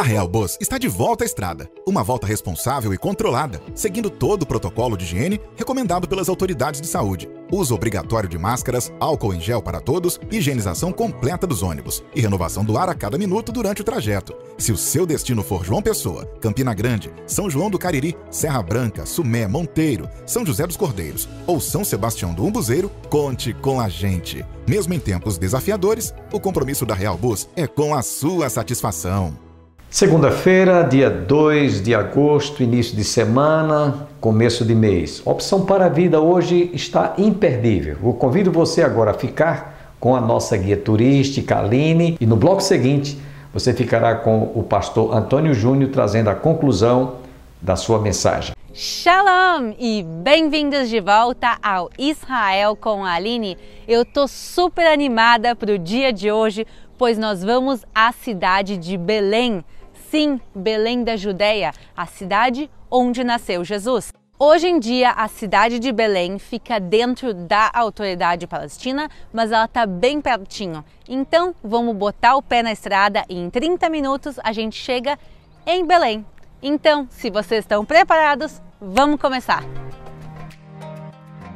A Real Bus está de volta à estrada. Uma volta responsável e controlada, seguindo todo o protocolo de higiene recomendado pelas autoridades de saúde. Uso obrigatório de máscaras, álcool em gel para todos, higienização completa dos ônibus e renovação do ar a cada minuto durante o trajeto. Se o seu destino for João Pessoa, Campina Grande, São João do Cariri, Serra Branca, Sumé, Monteiro, São José dos Cordeiros ou São Sebastião do Umbuzeiro, conte com a gente. Mesmo em tempos desafiadores, o compromisso da Real Bus é com a sua satisfação. Segunda-feira, dia 2 de agosto, início de semana, começo de mês. Opção para a Vida hoje está imperdível. Eu convido você agora a ficar com a nossa guia turística, Aline, e no bloco seguinte você ficará com o pastor Antônio Júnior trazendo a conclusão da sua mensagem. Shalom e bem-vindos de volta ao Israel com a Aline. Eu tô super animada para o dia de hoje, pois nós vamos à cidade de Belém. Sim, Belém da Judéia, a cidade onde nasceu Jesus. Hoje em dia, a cidade de Belém fica dentro da autoridade palestina, mas ela está bem pertinho. Então, vamos botar o pé na estrada e em 30 minutos a gente chega em Belém. Então, se vocês estão preparados, vamos começar!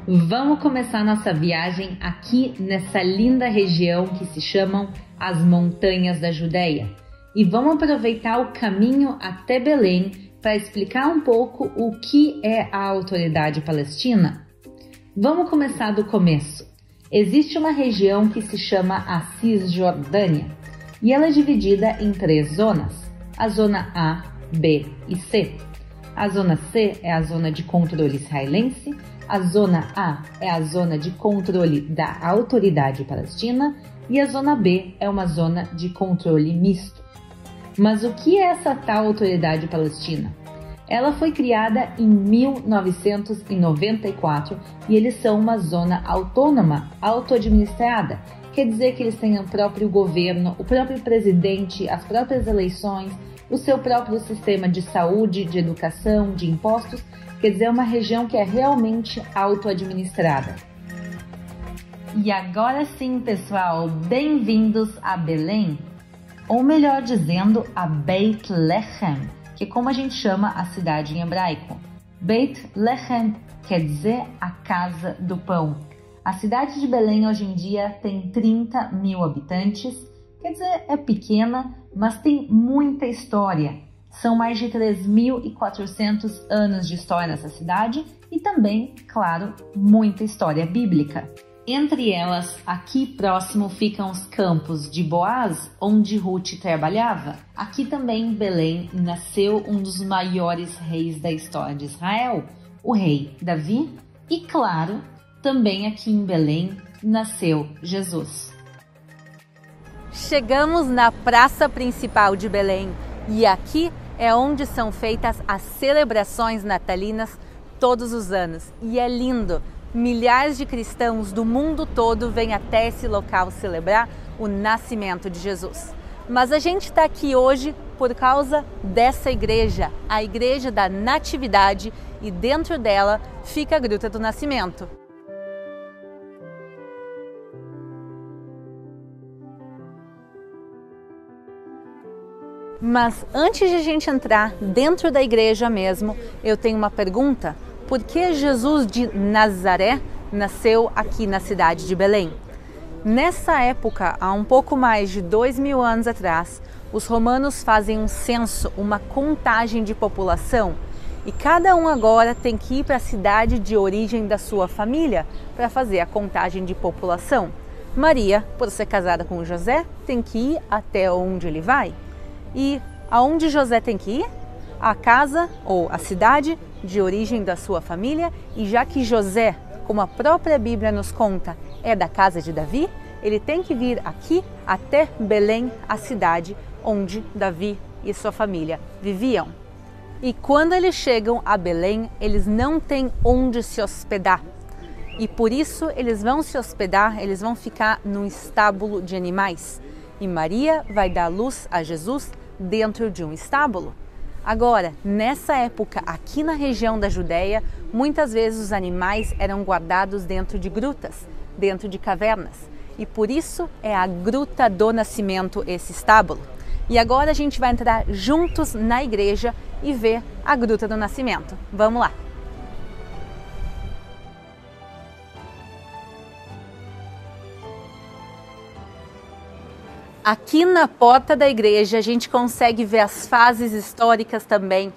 Vamos começar nossa viagem aqui nessa linda região que se chamam as Montanhas da Judéia. E vamos aproveitar o caminho até Belém para explicar um pouco o que é a autoridade palestina. Vamos começar do começo. Existe uma região que se chama a Cisjordânia e ela é dividida em 3 zonas, a zona A, B e C. A zona C é a zona de controle israelense, a zona A é a zona de controle da autoridade palestina e a zona B é uma zona de controle misto. Mas o que é essa tal autoridade palestina? Ela foi criada em 1994 e eles são uma zona autônoma, auto-administrada. Quer dizer que eles têm o próprio governo, o próprio presidente, as próprias eleições, o seu próprio sistema de saúde, de educação, de impostos. Quer dizer, é uma região que é realmente auto-administrada. E agora sim, pessoal, bem-vindos a Belém. Ou melhor dizendo, a Beit Lehem, que é como a gente chama a cidade em hebraico. Beit Lehem quer dizer a casa do pão. A cidade de Belém hoje em dia tem 30 mil habitantes, quer dizer, é pequena, mas tem muita história. São mais de 3.400 anos de história nessa cidade e também, claro, muita história bíblica. Entre elas, aqui próximo ficam os campos de Boaz, onde Ruth trabalhava. Aqui também em Belém nasceu um dos maiores reis da história de Israel, o rei Davi. E claro, também aqui em Belém nasceu Jesus. Chegamos na praça principal de Belém e aqui é onde são feitas as celebrações natalinas todos os anos. E é lindo! Milhares de cristãos do mundo todo vêm até esse local celebrar o nascimento de Jesus. Mas a gente está aqui hoje por causa dessa igreja, a Igreja da Natividade, e dentro dela fica a Gruta do Nascimento. Mas antes de a gente entrar dentro da igreja mesmo, eu tenho uma pergunta. Por que Jesus de Nazaré nasceu aqui na cidade de Belém? Nessa época, há um pouco mais de 2000 anos atrás, os romanos fazem um censo, uma contagem de população, e cada um agora tem que ir para a cidade de origem da sua família para fazer a contagem de população. Maria, por ser casada com José, tem que ir até onde ele vai. E aonde José tem que ir? A casa ou a cidade de origem da sua família, e já que José, como a própria Bíblia nos conta, é da casa de Davi, ele tem que vir aqui até Belém, a cidade onde Davi e sua família viviam. E quando eles chegam a Belém, eles não têm onde se hospedar. E por isso eles vão se hospedar, eles vão ficar num estábulo de animais. E Maria vai dar luz a Jesus dentro de um estábulo. Agora, nessa época, aqui na região da Judéia, muitas vezes os animais eram guardados dentro de grutas, dentro de cavernas. E por isso é a Gruta do Nascimento esse estábulo. E agora a gente vai entrar juntos na igreja e ver a Gruta do Nascimento. Vamos lá! Aqui na porta da igreja a gente consegue ver as fases históricas também.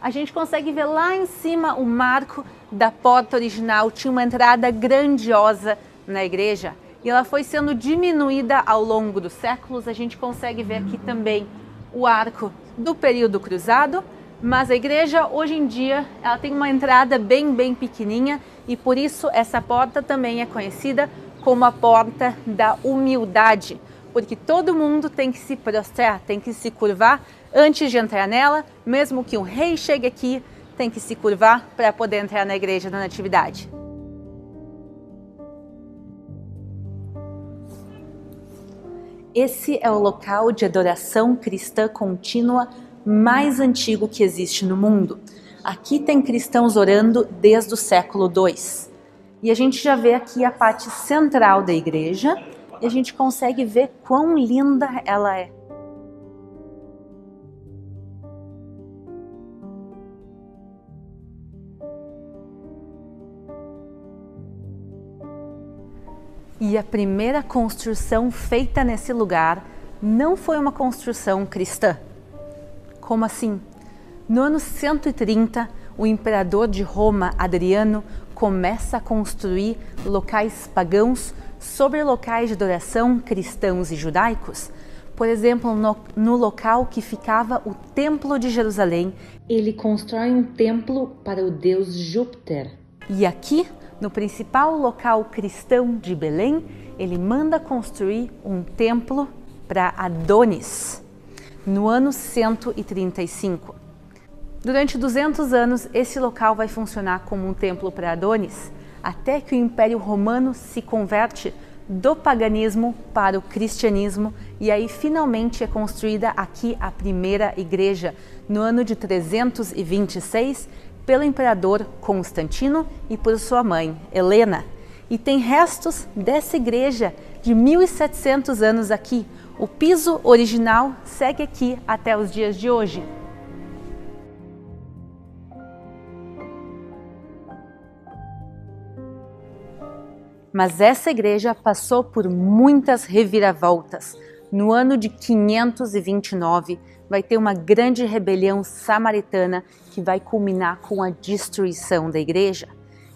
A gente consegue ver lá em cima o marco da porta original. Tinha uma entrada grandiosa na igreja e ela foi sendo diminuída ao longo dos séculos. A gente consegue ver aqui também o arco do período cruzado, mas a igreja hoje em dia ela tem uma entrada bem pequenininha e por isso essa porta também é conhecida como a porta da humildade. Porque todo mundo tem que se prostrar, tem que se curvar antes de entrar nela, mesmo que um rei chegue aqui, tem que se curvar para poder entrar na igreja da Natividade. Esse é o local de adoração cristã contínua mais antigo que existe no mundo. Aqui tem cristãos orando desde o século II. E a gente já vê aqui a parte central da igreja, e a gente consegue ver quão linda ela é. E a primeira construção feita nesse lugar não foi uma construção cristã. Como assim? No ano 130, o imperador de Roma, Adriano, começa a construir locais pagãos sobre locais de adoração cristãos e judaicos. Por exemplo, no local que ficava o Templo de Jerusalém, ele constrói um templo para o deus Júpiter. E aqui, no principal local cristão de Belém, ele manda construir um templo para Adonis, no ano 135. Durante 200 anos, esse local vai funcionar como um templo para Adonis, até que o Império Romano se converte do paganismo para o cristianismo e aí finalmente é construída aqui a primeira igreja no ano de 326 pelo imperador Constantino e por sua mãe, Helena. E tem restos dessa igreja de 1700 anos aqui. O piso original segue aqui até os dias de hoje. Mas essa igreja passou por muitas reviravoltas. No ano de 529, vai ter uma grande rebelião samaritana que vai culminar com a destruição da igreja.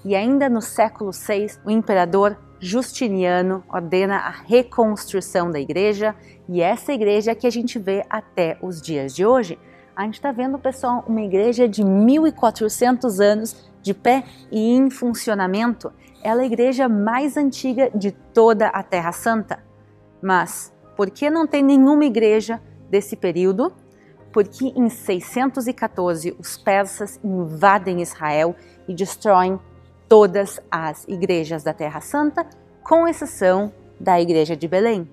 E ainda no século VI, o imperador Justiniano ordena a reconstrução da igreja, e essa igreja que a gente vê até os dias de hoje. A gente está vendo, pessoal, uma igreja de 1400 anos de pé e em funcionamento. Ela é a igreja mais antiga de toda a Terra Santa. Mas por que não tem nenhuma igreja desse período? Porque em 614 os persas invadem Israel e destroem todas as igrejas da Terra Santa, com exceção da igreja de Belém.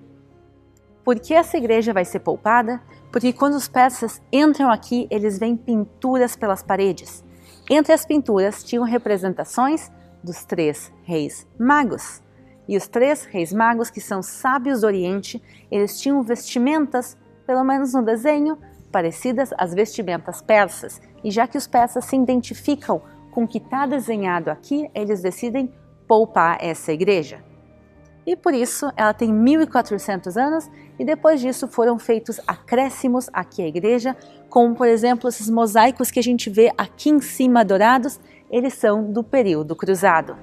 Por que essa igreja vai ser poupada? Porque quando os persas entram aqui, eles veem pinturas pelas paredes. Entre as pinturas tinham representações dos 3 reis magos. E os 3 reis magos, que são sábios do Oriente, eles tinham vestimentas, pelo menos no desenho, parecidas às vestimentas persas. E já que os persas se identificam com o que está desenhado aqui, eles decidem poupar essa igreja. E por isso ela tem 1400 anos e depois disso foram feitos acréscimos aqui à igreja, como por exemplo esses mosaicos que a gente vê aqui em cima dourados, eles são do período cruzado.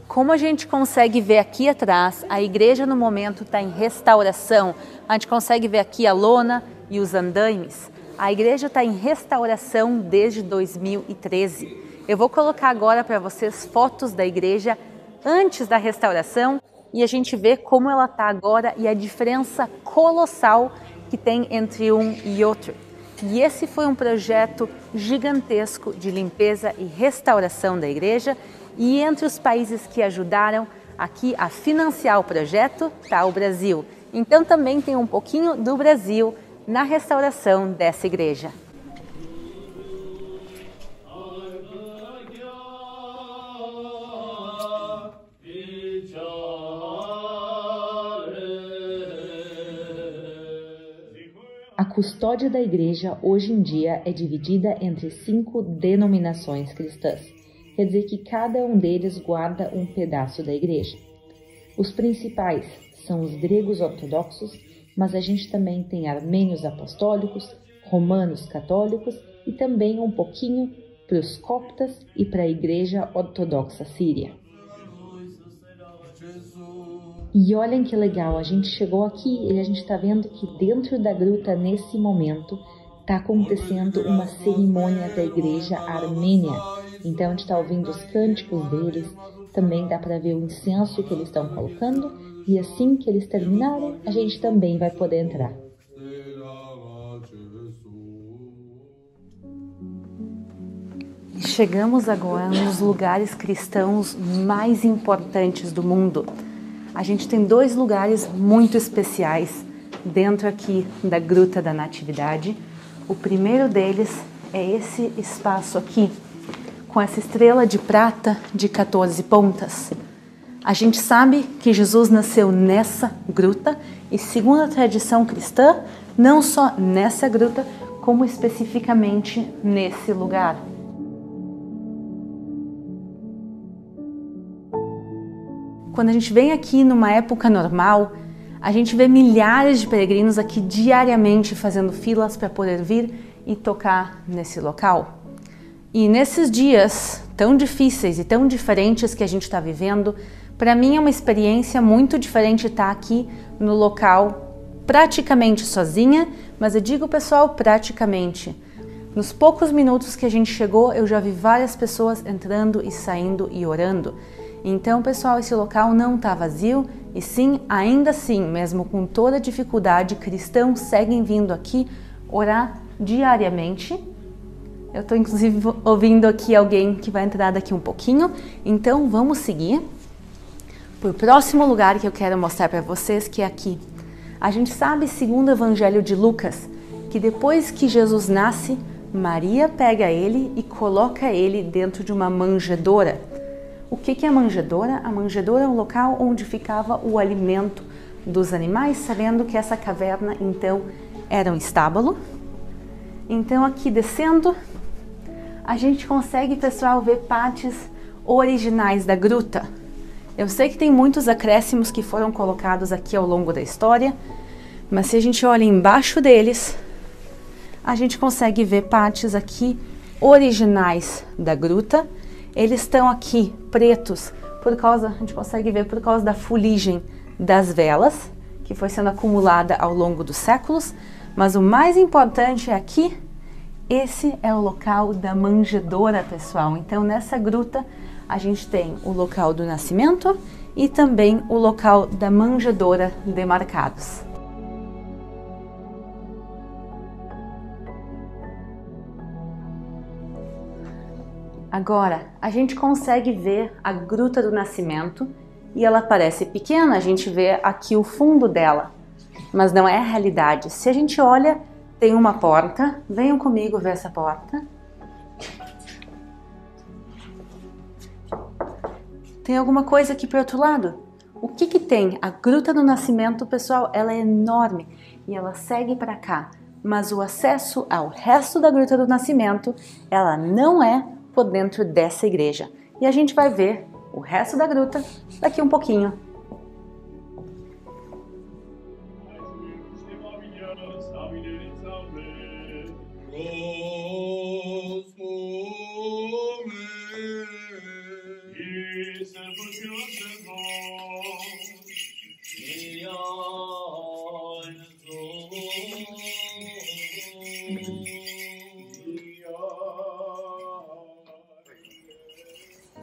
Como a gente consegue ver aqui atrás, a igreja no momento está em restauração. A gente consegue ver aqui a lona e os andaimes. A igreja está em restauração desde 2013. Eu vou colocar agora para vocês fotos da igreja antes da restauração e a gente vê como ela está agora e a diferença colossal que tem entre um e outro. E esse foi um projeto gigantesco de limpeza e restauração da igreja, e entre os países que ajudaram aqui a financiar o projeto está o Brasil. Então também tem um pouquinho do Brasil na restauração dessa igreja. A custódia da igreja hoje em dia é dividida entre 5 denominações cristãs. Quer dizer que cada um deles guarda um pedaço da igreja. Os principais são os gregos ortodoxos, mas a gente também tem armênios apostólicos, romanos católicos e também um pouquinho para os coptas e para a igreja ortodoxa síria. E olhem que legal, a gente chegou aqui e a gente está vendo que dentro da gruta, nesse momento, está acontecendo uma cerimônia da igreja armênia. Então a gente está ouvindo os cânticos deles, também dá para ver o incenso que eles estão colocando, e assim que eles terminarem, a gente também vai poder entrar. Chegamos agora nos lugares cristãos mais importantes do mundo. A gente tem 2 lugares muito especiais dentro aqui da Gruta da Natividade. O primeiro deles é esse espaço aqui, com essa estrela de prata de 14 pontas. A gente sabe que Jesus nasceu nessa gruta e, segundo a tradição cristã, não só nessa gruta, como especificamente nesse lugar. Quando a gente vem aqui numa época normal, a gente vê milhares de peregrinos aqui diariamente fazendo filas para poder vir e tocar nesse local. E nesses dias tão difíceis e tão diferentes que a gente está vivendo, para mim é uma experiência muito diferente estar aqui no local praticamente sozinha, mas eu digo, pessoal, praticamente. Nos poucos minutos que a gente chegou, eu já vi várias pessoas entrando e saindo e orando. Então, pessoal, esse local não está vazio e sim, ainda assim, mesmo com toda a dificuldade, cristãos seguem vindo aqui orar diariamente. Eu estou inclusive ouvindo aqui alguém que vai entrar daqui um pouquinho, então vamos seguir para o próximo lugar que eu quero mostrar para vocês, que é aqui. A gente sabe, segundo o Evangelho de Lucas, que depois que Jesus nasce, Maria pega ele e coloca ele dentro de uma manjedoura. O que é a manjedoura? A manjedoura é um local onde ficava o alimento dos animais, sabendo que essa caverna, então, era um estábulo. Então, aqui descendo, a gente consegue, pessoal, ver partes originais da gruta. Eu sei que tem muitos acréscimos que foram colocados aqui ao longo da história, mas se a gente olha embaixo deles, a gente consegue ver partes aqui originais da gruta. Eles estão aqui pretos por causa, a gente consegue ver por causa da fuligem das velas, que foi sendo acumulada ao longo dos séculos, mas o mais importante é aqui, esse é o local da manjedoura, pessoal. Então nessa gruta a gente tem o local do nascimento e também o local da manjedoura demarcados. Agora, a gente consegue ver a Gruta do Nascimento e ela parece pequena, a gente vê aqui o fundo dela, mas não é a realidade. Se a gente olha, tem uma porta, venham comigo ver essa porta. Tem alguma coisa aqui para o outro lado? O que que tem? A Gruta do Nascimento, pessoal, ela é enorme e ela segue para cá, mas o acesso ao resto da Gruta do Nascimento, ela não é por dentro dessa igreja. E a gente vai ver o resto da gruta daqui um pouquinho.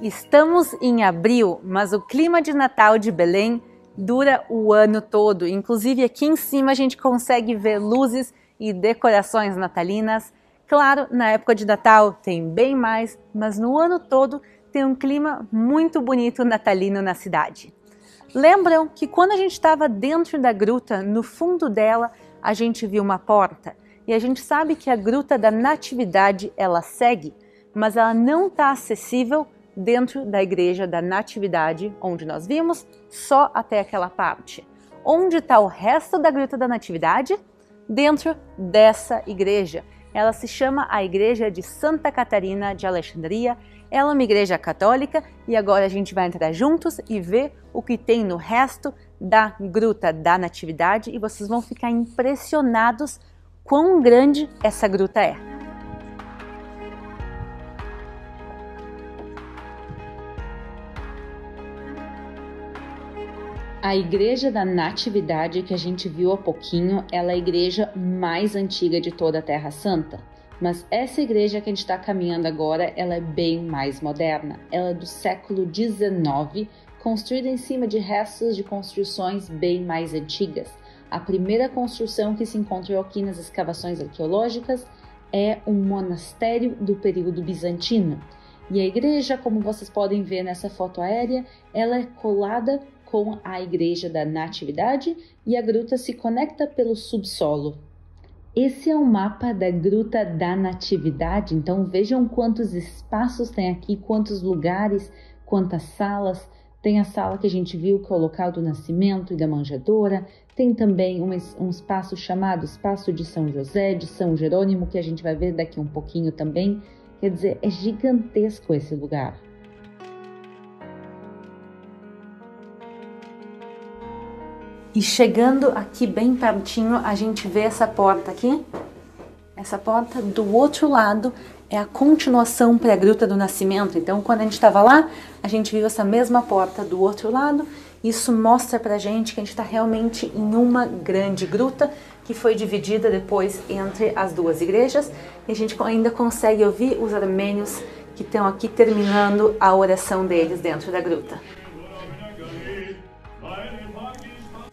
Estamos em abril, mas o clima de Natal de Belém dura o ano todo. Inclusive aqui em cima a gente consegue ver luzes e decorações natalinas. Claro, na época de Natal tem bem mais, mas no ano todo tem um clima muito bonito natalino na cidade. Lembram que quando a gente estava dentro da gruta, no fundo dela, a gente viu uma porta. E a gente sabe que a Gruta da Natividade, ela segue, mas ela não está acessível dentro da Igreja da Natividade, onde nós vimos, só até aquela parte. Onde está o resto da Gruta da Natividade? dentro dessa igreja. Ela se chama a Igreja de Santa Catarina de Alexandria. Ela é uma igreja católica e agora a gente vai entrar juntos e ver o que tem no resto da Gruta da Natividade e vocês vão ficar impressionados quão grande essa gruta é. A Igreja da Natividade que a gente viu há pouquinho, ela é a igreja mais antiga de toda a Terra Santa. Mas essa igreja que a gente está caminhando agora, ela é bem mais moderna. Ela é do século XIX, construída em cima de restos de construções bem mais antigas. A primeira construção que se encontrou aqui nas escavações arqueológicas é um monastério do período bizantino. E a igreja, como vocês podem ver nessa foto aérea, ela é colada com a Igreja da Natividade e a gruta se conecta pelo subsolo. Esse é o mapa da Gruta da Natividade, então vejam quantos espaços tem aqui, quantos lugares, quantas salas. Tem a sala que a gente viu, que é o local do nascimento e da manjedoura. Tem também um espaço chamado Espaço de São José, de São Jerônimo, que a gente vai ver daqui um pouquinho também. Quer dizer, é gigantesco esse lugar. E chegando aqui bem pertinho, a gente vê essa porta aqui. Essa porta do outro lado é a continuação para a Gruta do Nascimento. Então, quando a gente estava lá, a gente viu essa mesma porta do outro lado. Isso mostra pra gente que a gente está realmente em uma grande gruta que foi dividida depois entre as duas igrejas. E a gente ainda consegue ouvir os armênios que estão aqui terminando a oração deles dentro da gruta.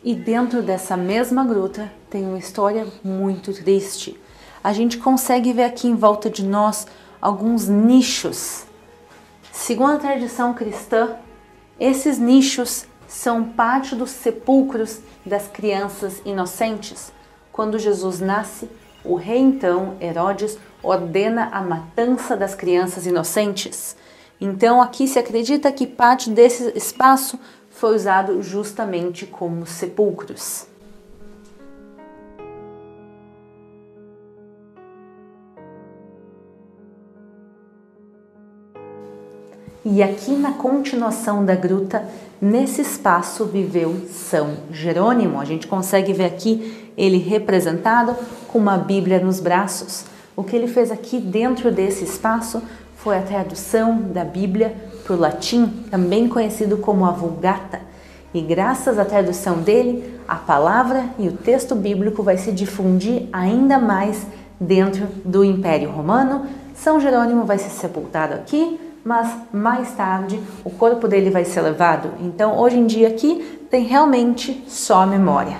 E dentro dessa mesma gruta tem uma história muito triste. A gente consegue ver aqui em volta de nós alguns nichos. Segundo a tradição cristã, esses nichos são parte dos sepulcros das crianças inocentes. Quando Jesus nasce, o rei então, Herodes, ordena a matança das crianças inocentes. Então aqui se acredita que parte desse espaço foi usado justamente como sepulcros. E aqui na continuação da gruta, nesse espaço viveu São Jerônimo. A gente consegue ver aqui ele representado com uma Bíblia nos braços. O que ele fez aqui dentro desse espaço foi a tradução da Bíblia para o latim, também conhecido como a Vulgata. E graças à tradução dele, a palavra e o texto bíblico vai se difundir ainda mais dentro do Império Romano. São Jerônimo vai ser sepultado aqui, mas mais tarde o corpo dele vai ser levado. Então, hoje em dia aqui tem realmente só a memória.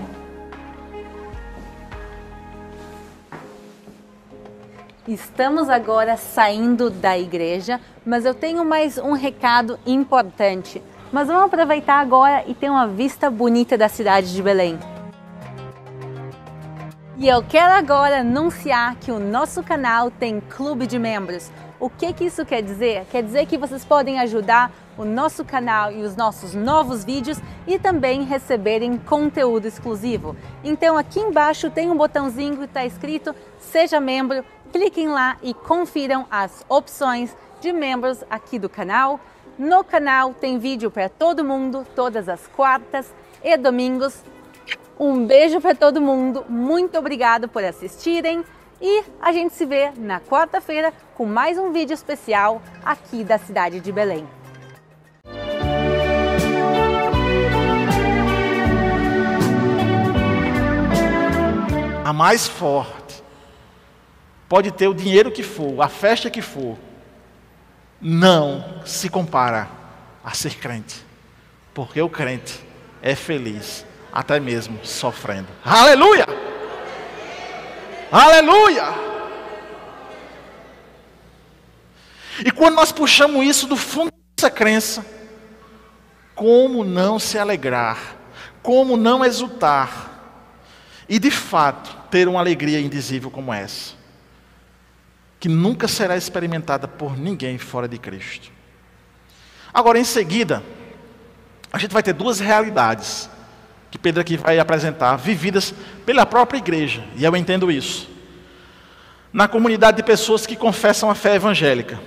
Estamos agora saindo da igreja, mas eu tenho mais um recado importante. Mas vamos aproveitar agora e ter uma vista bonita da cidade de Belém. E eu quero agora anunciar que o nosso canal tem clube de membros. O que isso quer dizer? Quer dizer que vocês podem ajudar o nosso canal e os nossos novos vídeos e também receberem conteúdo exclusivo. Então aqui embaixo tem um botãozinho que está escrito Seja Membro. Cliquem lá e confiram as opções de membros aqui do canal. No canal tem vídeo para todo mundo, todas as quartas e domingos. Um beijo para todo mundo, muito obrigado por assistirem e a gente se vê na quarta-feira com mais um vídeo especial aqui da cidade de Belém. A mais forte. Pode ter o dinheiro que for, a festa que for, não se compara a ser crente, porque o crente é feliz, até mesmo sofrendo. Aleluia! Aleluia! E quando nós puxamos isso do fundo dessa crença, como não se alegrar, como não exultar, e de fato ter uma alegria indizível como essa, que nunca será experimentada por ninguém fora de Cristo. Agora, em seguida, a gente vai ter duas realidades que Pedro aqui vai apresentar, vividas pela própria igreja, e eu entendo isso. Na comunidade de pessoas que confessam a fé evangélica.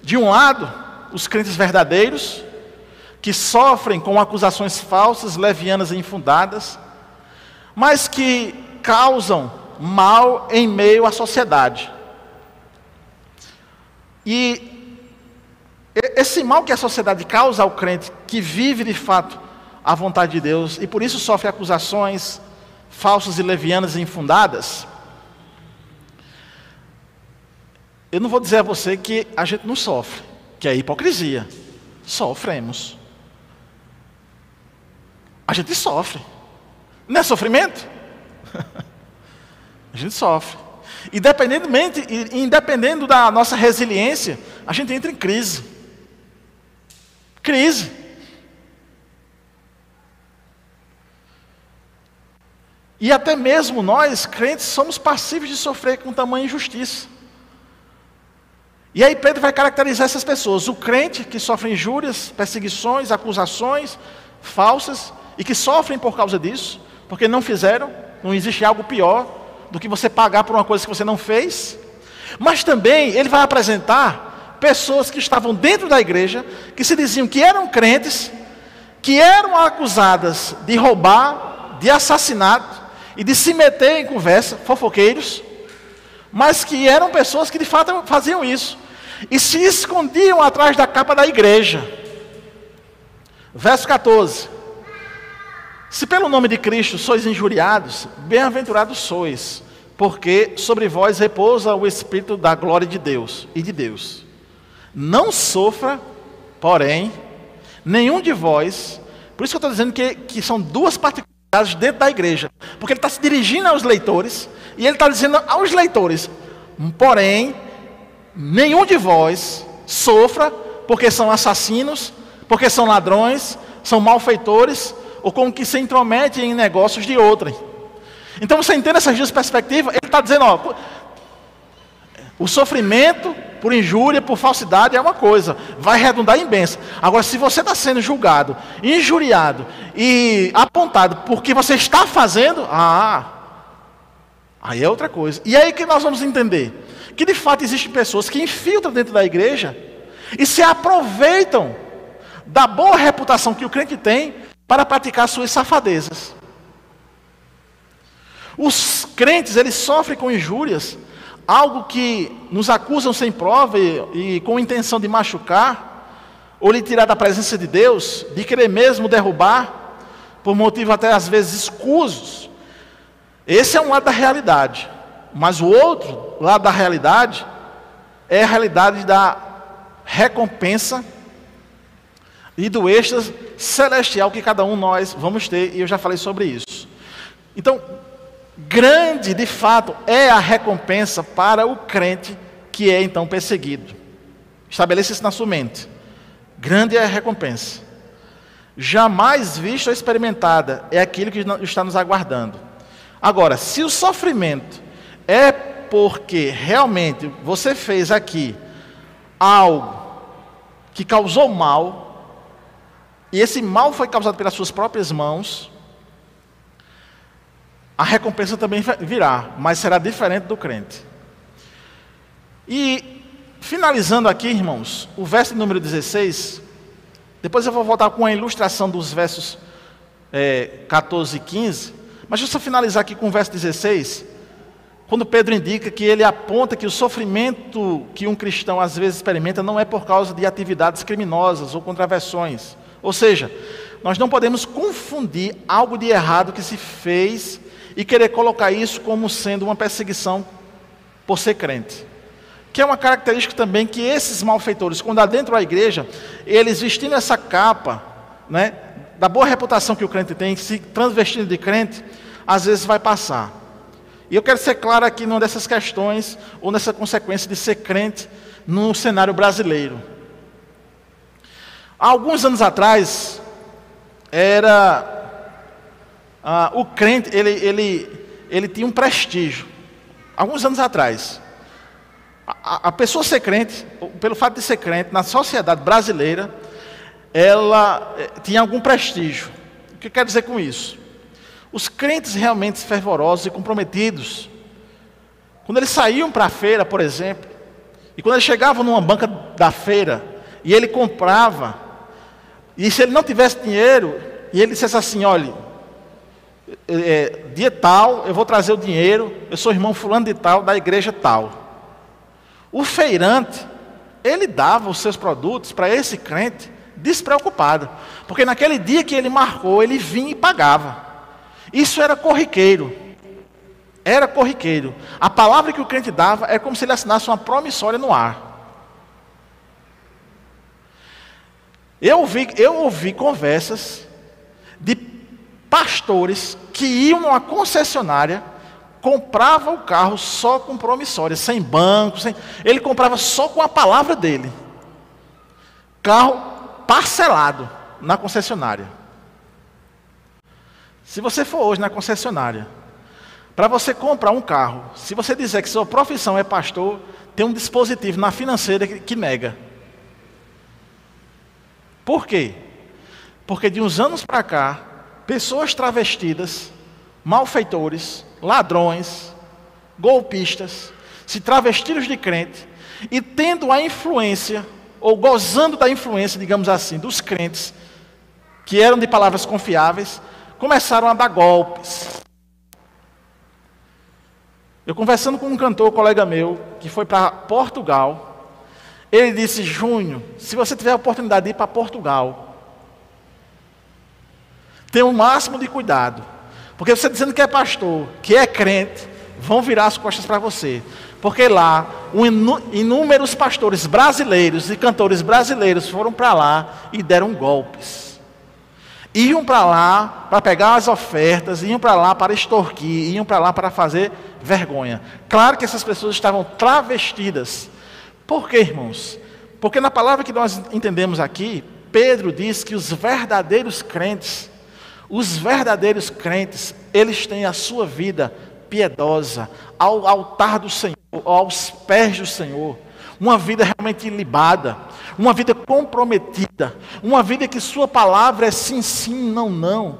De um lado, os crentes verdadeiros, que sofrem com acusações falsas, levianas e infundadas, mas que causam mal em meio à sociedade. E esse mal que a sociedade causa ao crente, que vive de fato a vontade de Deus, e por isso sofre acusações falsas e levianas e infundadas, eu não vou dizer a você que a gente não sofre, que é hipocrisia. Sofremos. A gente sofre. Não é sofrimento? A gente sofre. E independendo da nossa resiliência, a gente entra em crise. Crise. E até mesmo nós, crentes, somos passíveis de sofrer com tamanha injustiça. E aí Pedro vai caracterizar essas pessoas. O crente que sofre injúrias, perseguições, acusações falsas, e que sofrem por causa disso, porque não fizeram, não existe algo pior do que você pagar por uma coisa que você não fez. Mas também ele vai apresentar pessoas que estavam dentro da igreja, que se diziam que eram crentes, que eram acusadas de roubar, de assassinato e de se meter em conversa, fofoqueiros, mas que eram pessoas que de fato faziam isso e se escondiam atrás da capa da igreja. Verso 14: se pelo nome de Cristo sois injuriados, bem-aventurados sois, porque sobre vós repousa o Espírito da glória de Deus e de Deus. Não sofra, porém, nenhum de vós. Por isso que eu estou dizendo que são duas particularidades dentro da igreja, porque ele está se dirigindo aos leitores, e ele está dizendo aos leitores: porém, nenhum de vós sofra, porque são assassinos, porque são ladrões, são malfeitores, ou como que se intromete em negócios de outrem. Então você entende essas duas perspectivas? Ele está dizendo, ó, o sofrimento por injúria, por falsidade é uma coisa, vai redundar em bênção. Agora, se você está sendo julgado, injuriado e apontado por que você está fazendo, aí é outra coisa. E aí que nós vamos entender que de fato existem pessoas que infiltram dentro da igreja e se aproveitam da boa reputação que o crente tem para praticar suas safadezas. Os crentes, eles sofrem com injúrias, algo que nos acusam sem prova e com intenção de machucar, ou lhe tirar da presença de Deus, de querer mesmo derrubar, por motivo até às vezes escusos. Esse é um lado da realidade. Mas o outro lado da realidade é a realidade da recompensa e do êxtase celestial que cada um nós vamos ter, e eu já falei sobre isso. Então, grande de fato é a recompensa para o crente que é então perseguido. Estabeleça isso na sua mente. Grande é a recompensa. Jamais vista ou experimentada é aquilo que está nos aguardando. Agora, se o sofrimento é porque realmente você fez aqui algo que causou mal, e esse mal foi causado pelas suas próprias mãos, a recompensa também virá, mas será diferente do crente. E finalizando aqui, irmãos, o verso número 16, depois eu vou voltar com a ilustração dos versos 14 e 15, mas deixa eu finalizar aqui com o verso 16, quando Pedro indica que ele aponta que o sofrimento que um cristão às vezes experimenta não é por causa de atividades criminosas ou contravenções. Ou seja, nós não podemos confundir algo de errado que se fez e querer colocar isso como sendo uma perseguição por ser crente. Que é uma característica também que esses malfeitores, quando adentram a igreja, eles vestindo essa capa, né, da boa reputação que o crente tem, se transvestindo de crente, às vezes vai passar. E eu quero ser claro aqui numa dessas questões, ou nessa consequência de ser crente no cenário brasileiro. Há alguns anos atrás, o crente, ele tinha um prestígio. Alguns anos atrás, a pessoa ser crente, pelo fato de ser crente, na sociedade brasileira, ela tinha algum prestígio. O que quer dizer com isso? Os crentes realmente fervorosos e comprometidos, quando eles saíam para a feira, por exemplo, e quando eles chegavam numa banca da feira, e ele comprava, e se ele não tivesse dinheiro, e ele dissesse assim, olha, dia tal, eu vou trazer o dinheiro, eu sou irmão fulano de tal, da igreja tal. O feirante, ele dava os seus produtos para esse crente despreocupado, porque naquele dia que ele marcou, ele vinha e pagava. Isso era corriqueiro. Era corriqueiro. A palavra que o crente dava é como se ele assinasse uma promissória no ar. Eu ouvi conversas de pastores que iam numa concessionária, compravam o carro só com promissória, sem banco, ele comprava só com a palavra dele. Carro parcelado na concessionária. Se você for hoje na concessionária, para você comprar um carro, se você disser que sua profissão é pastor, tem um dispositivo na financeira que nega. Por quê? Porque de uns anos para cá, pessoas travestidas, malfeitores, ladrões, golpistas, se travestiram de crente e tendo a influência, ou gozando da influência, digamos assim, dos crentes, que eram de palavras confiáveis, começaram a dar golpes. Eu conversando com um cantor, colega meu, que foi para Portugal, ele disse, Júnior, se você tiver a oportunidade de ir para Portugal, tenha o máximo de cuidado, porque você dizendo que é pastor, que é crente, vão virar as costas para você, porque lá, inúmeros pastores brasileiros e cantores brasileiros foram para lá e deram golpes. Iam para lá para pegar as ofertas, iam para lá para extorquir, iam para lá para fazer vergonha. Claro que essas pessoas estavam travestidas. Por quê, irmãos? Porque na palavra que nós entendemos aqui, Pedro diz que os verdadeiros crentes, eles têm a sua vida piedosa, ao altar do Senhor, aos pés do Senhor. Uma vida realmente ilibada, uma vida comprometida, uma vida que sua palavra é sim, sim, não, não.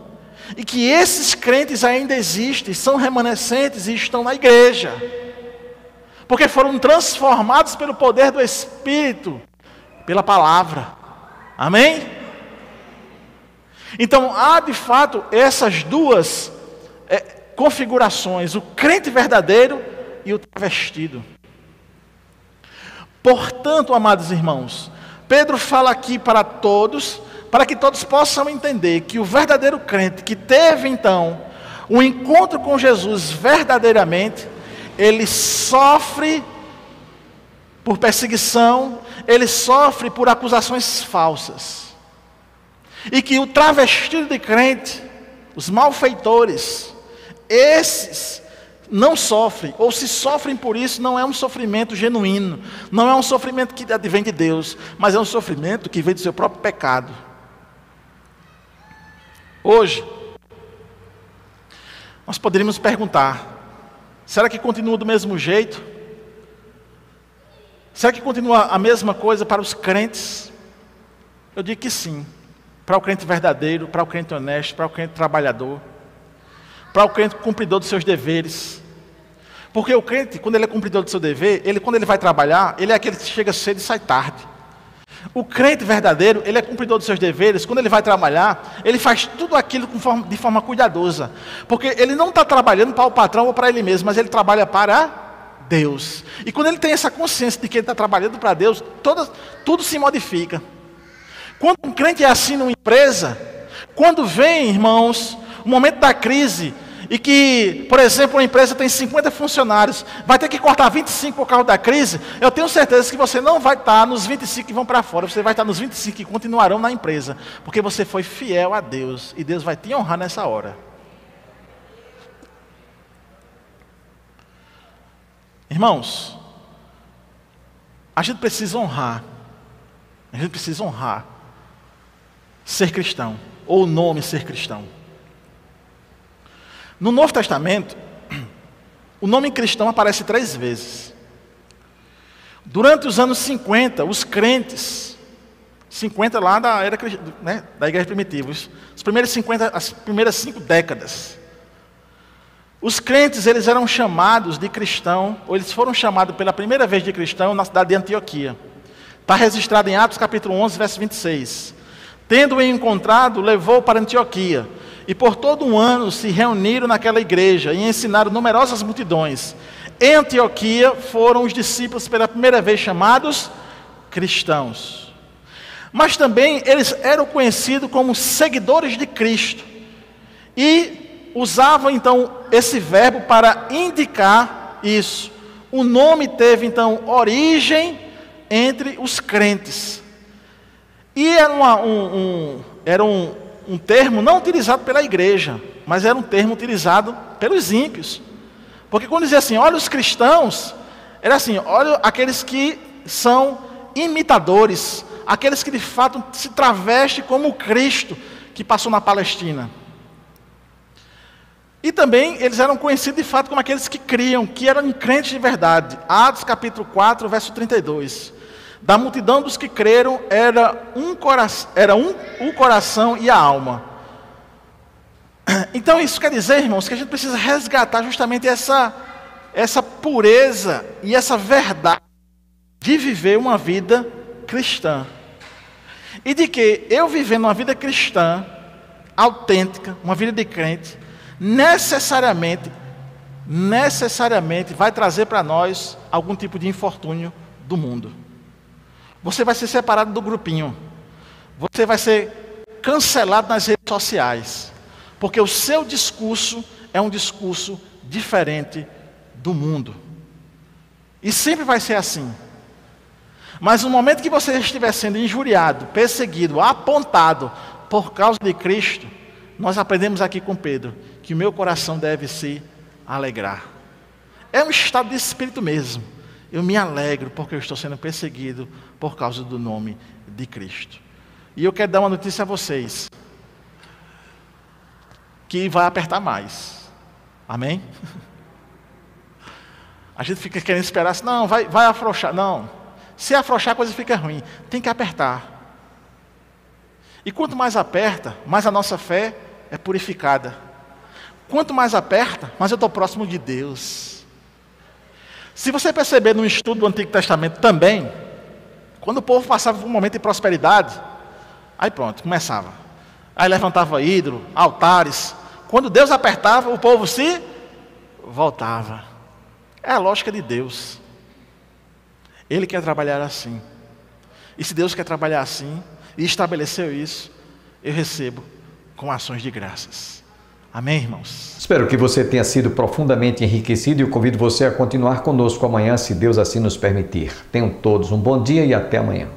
E que esses crentes ainda existem, são remanescentes e estão na igreja. Porque foram transformados pelo poder do Espírito, pela palavra. Amém? Então, há de fato essas duas configurações, o crente verdadeiro e o travestido. Portanto, amados irmãos, Pedro fala aqui para todos, para que todos possam entender que o verdadeiro crente que teve então um encontro com Jesus verdadeiramente, ele sofre por perseguição, ele sofre por acusações falsas. E que o travestido de crente, os malfeitores, esses não sofrem, ou se sofrem por isso, não é um sofrimento genuíno, não é um sofrimento que vem de Deus, mas é um sofrimento que vem do seu próprio pecado. Hoje, nós poderíamos perguntar, será que continua do mesmo jeito? Será que continua a mesma coisa para os crentes? Eu digo que sim. Para o crente verdadeiro, para o crente honesto, para o crente trabalhador, para o crente cumpridor dos seus deveres. Porque o crente, quando ele é cumpridor do seu dever, quando ele vai trabalhar, ele é aquele que chega cedo e sai tarde. O crente verdadeiro, ele é cumpridor dos seus deveres, quando ele vai trabalhar, ele faz tudo aquilo de forma cuidadosa. Porque ele não está trabalhando para o patrão ou para ele mesmo, mas ele trabalha para Deus. E quando ele tem essa consciência de que ele está trabalhando para Deus, tudo se modifica. Quando um crente é assim numa empresa, quando vem, irmãos, o momento da crise, e que, por exemplo, uma empresa tem 50 funcionários, vai ter que cortar 25 por causa da crise, eu tenho certeza que você não vai estar nos 25 que vão para fora, você vai estar nos 25 que continuarão na empresa, porque você foi fiel a Deus, e Deus vai te honrar nessa hora. Irmãos, a gente precisa honrar, ser cristão, ou o nome ser cristão. No Novo Testamento, o nome cristão aparece 3 vezes. Durante os anos 50, os crentes, 50 lá da era, né, da igreja primitiva, as primeiras 5 décadas Os crentes, eles eram chamados de cristão, ou eles foram chamados pela primeira vez de cristão na cidade de Antioquia. Está registrado em Atos capítulo 11, verso 26. Tendo-o encontrado, levou para Antioquia, e por todo um ano se reuniram naquela igreja e ensinaram numerosas multidões. Em Antioquia foram os discípulos pela primeira vez chamados cristãos. Mas também eles eram conhecidos como seguidores de Cristo. E usavam então esse verbo para indicar isso. O nome teve então origem entre os crentes. E era um termo não utilizado pela igreja, mas era um termo utilizado pelos ímpios. Porque quando dizia assim, olha os cristãos, era assim, olha aqueles que são imitadores, aqueles que de fato se travestem como o Cristo que passou na Palestina. E também eles eram conhecidos de fato como aqueles que criam, que eram crentes de verdade. Atos capítulo 4, verso 32. Da multidão dos que creram era o coração e a alma. Então isso quer dizer, irmãos, que a gente precisa resgatar justamente essa pureza e essa verdade de viver uma vida cristã. E de que eu vivendo uma vida cristã, autêntica, uma vida de crente, necessariamente vai trazer para nós algum tipo de infortúnio do mundo. Você vai ser separado do grupinho. Você vai ser cancelado nas redes sociais. Porque o seu discurso é um discurso diferente do mundo. E sempre vai ser assim. Mas no momento que você estiver sendo injuriado, perseguido, apontado por causa de Cristo, nós aprendemos aqui com Pedro que o meu coração deve se alegrar. É um estado de espírito mesmo. Eu me alegro porque eu estou sendo perseguido por causa do nome de Cristo. E eu quero dar uma notícia a vocês, que vai apertar mais. Amém? A gente fica querendo esperar assim, não, vai afrouxar. Não, se afrouxar a coisa fica ruim. Tem que apertar. E quanto mais aperta, mais a nossa fé é purificada. Quanto mais aperta, mais eu estou próximo de Deus. Se você perceber no estudo do Antigo Testamento também, quando o povo passava por um momento de prosperidade, aí pronto, começava. Aí levantava ídolo, altares. Quando Deus apertava, o povo se voltava. É a lógica de Deus. Ele quer trabalhar assim. E se Deus quer trabalhar assim, e estabeleceu isso, eu recebo com ações de graças. Amém, irmãos? Espero que você tenha sido profundamente enriquecido e eu convido você a continuar conosco amanhã, se Deus assim nos permitir. Tenham todos um bom dia e até amanhã.